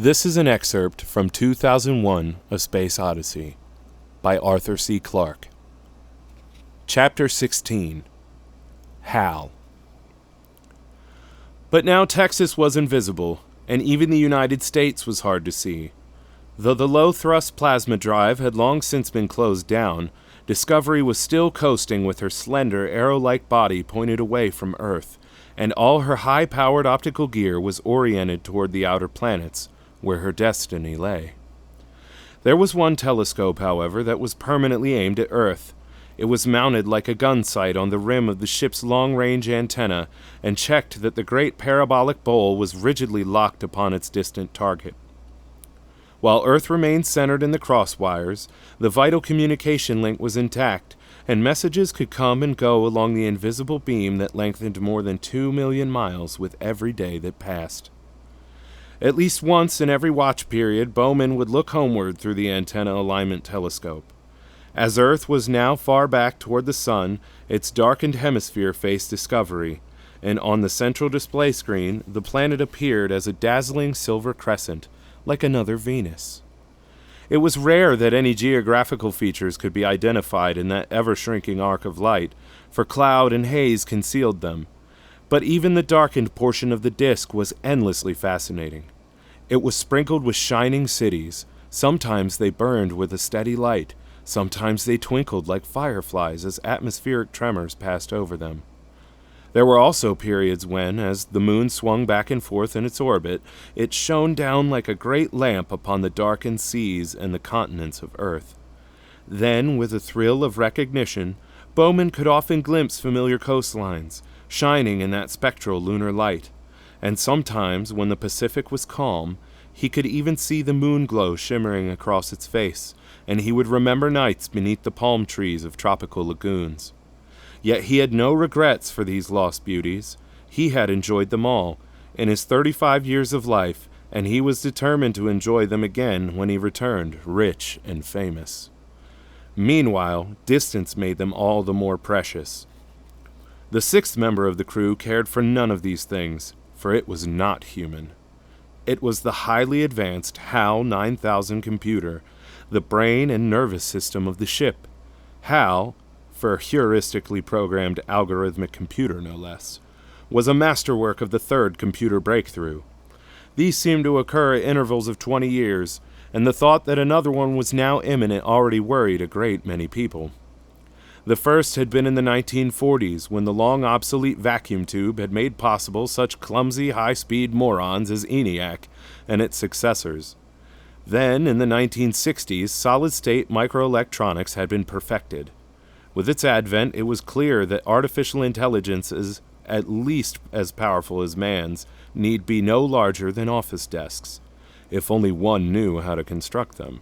This is an excerpt from 2001: A Space Odyssey by Arthur C. Clarke. Chapter 16. Hal. But now Texas was invisible, and even the United States was hard to see. Though the low-thrust plasma drive had long since been closed down, Discovery was still coasting with her slender, arrow-like body pointed away from Earth, and all her high-powered optical gear was oriented toward the outer planets, where her destiny lay. There was one telescope, however, that was permanently aimed at Earth. It was mounted like a gun sight on the rim of the ship's long-range antenna and checked that the great parabolic bowl was rigidly locked upon its distant target. While Earth remained centered in the crosswires, the vital communication link was intact, and messages could come and go along the invisible beam that lengthened more than 2 million miles with every day that passed. At least once in every watch period, Bowman would look homeward through the antenna alignment telescope. As Earth was now far back toward the sun, its darkened hemisphere faced Discovery, and on the central display screen, the planet appeared as a dazzling silver crescent, like another Venus. It was rare that any geographical features could be identified in that ever-shrinking arc of light, for cloud and haze concealed them. But even the darkened portion of the disk was endlessly fascinating. It was sprinkled with shining cities. Sometimes they burned with a steady light. Sometimes they twinkled like fireflies as atmospheric tremors passed over them. There were also periods when, as the moon swung back and forth in its orbit, it shone down like a great lamp upon the darkened seas and the continents of Earth. Then, with a thrill of recognition, Bowman could often glimpse familiar coastlines, shining in that spectral lunar light, and sometimes, when the Pacific was calm, he could even see the moon glow shimmering across its face, and he would remember nights beneath the palm trees of tropical lagoons. Yet he had no regrets for these lost beauties. He had enjoyed them all, in his 35 years of life, and he was determined to enjoy them again when he returned, rich and famous. Meanwhile, distance made them all the more precious. The sixth member of the crew cared for none of these things, for it was not human. It was the highly advanced HAL 9000 computer, the brain and nervous system of the ship. HAL, for heuristically programmed algorithmic computer no less, was a masterwork of the third computer breakthrough. These seemed to occur at intervals of 20 years, and the thought that another one was now imminent already worried a great many people. The first had been in the 1940s, when the long-obsolete vacuum tube had made possible such clumsy, high-speed morons as ENIAC and its successors. Then, in the 1960s, solid-state microelectronics had been perfected. With its advent, it was clear that artificial intelligences, at least as powerful as man's, need be no larger than office desks, if only one knew how to construct them.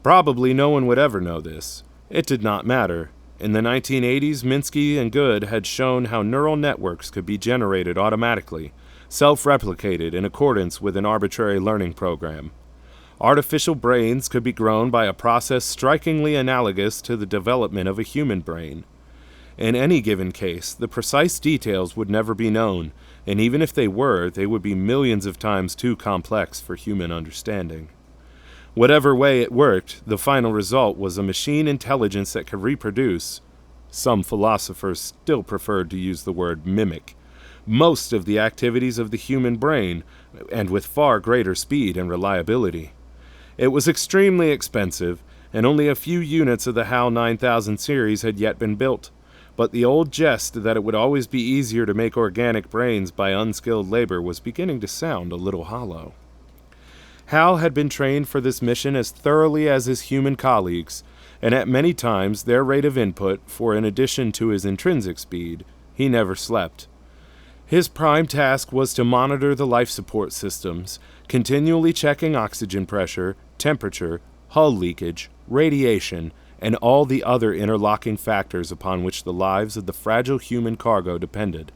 Probably no one would ever know this. It did not matter. In the 1980s, Minsky and Good had shown how neural networks could be generated automatically, self-replicated in accordance with an arbitrary learning program. Artificial brains could be grown by a process strikingly analogous to the development of a human brain. In any given case, the precise details would never be known, and even if they were, they would be millions of times too complex for human understanding. Whatever way it worked, the final result was a machine intelligence that could reproduce, some philosophers still preferred to use the word mimic, most of the activities of the human brain, and with far greater speed and reliability. It was extremely expensive, and only a few units of the HAL 9000 series had yet been built, but the old jest that it would always be easier to make organic brains by unskilled labor was beginning to sound a little hollow. Hal had been trained for this mission as thoroughly as his human colleagues, and at many times their rate of input, for in addition to his intrinsic speed, he never slept. His prime task was to monitor the life support systems, continually checking oxygen pressure, temperature, hull leakage, radiation, and all the other interlocking factors upon which the lives of the fragile human cargo depended.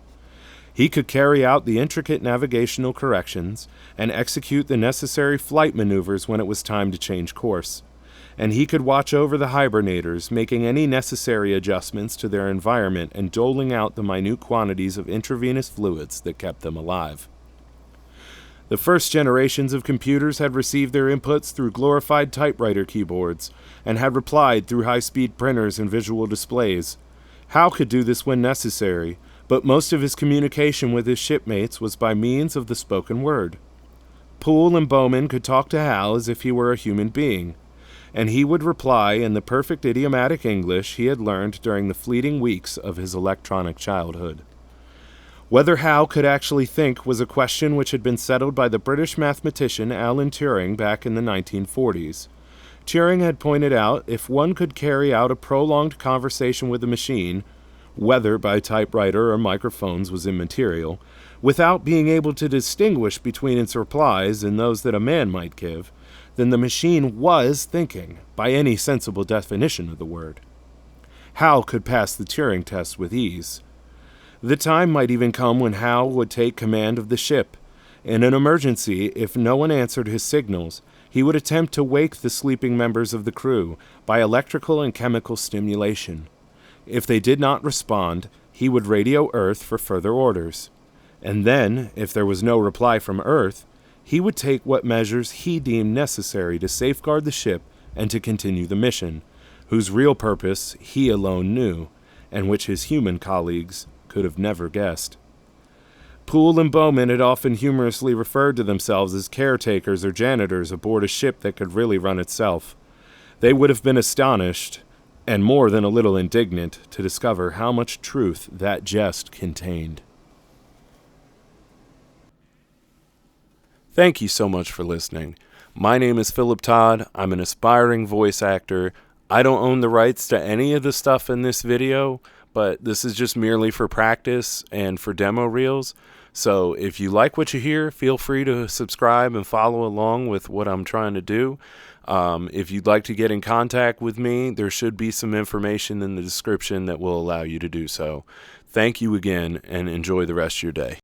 He could carry out the intricate navigational corrections and execute the necessary flight maneuvers when it was time to change course. And he could watch over the hibernators, making any necessary adjustments to their environment and doling out the minute quantities of intravenous fluids that kept them alive. The first generations of computers had received their inputs through glorified typewriter keyboards and had replied through high-speed printers and visual displays. Hal could do this when necessary, but most of his communication with his shipmates was by means of the spoken word. Poole and Bowman could talk to Hal as if he were a human being, and he would reply in the perfect idiomatic English he had learned during the fleeting weeks of his electronic childhood. Whether Hal could actually think was a question which had been settled by the British mathematician Alan Turing back in the 1940s. Turing had pointed out if one could carry out a prolonged conversation with a machine, whether by typewriter or microphones was immaterial, without being able to distinguish between its replies and those that a man might give, then the machine was thinking, by any sensible definition of the word. Hal could pass the Turing test with ease. The time might even come when Hal would take command of the ship. In an emergency, if no one answered his signals, he would attempt to wake the sleeping members of the crew by electrical and chemical stimulation. If they did not respond, he would radio Earth for further orders. And then, if there was no reply from Earth, he would take what measures he deemed necessary to safeguard the ship and to continue the mission, whose real purpose he alone knew, and which his human colleagues could have never guessed. Poole and Bowman had often humorously referred to themselves as caretakers or janitors aboard a ship that could really run itself. They would have been astonished, and more than a little indignant, to discover how much truth that jest contained. Thank you so much for listening. My name is Philip Todd. I'm an aspiring voice actor. I don't own the rights to any of the stuff in this video, but this is just merely for practice and for demo reels. So if you like what you hear, feel free to subscribe and follow along with what I'm trying to do. If you'd like to get in contact with me, there should be some information in the description that will allow you to do so. Thank you again, and enjoy the rest of your day.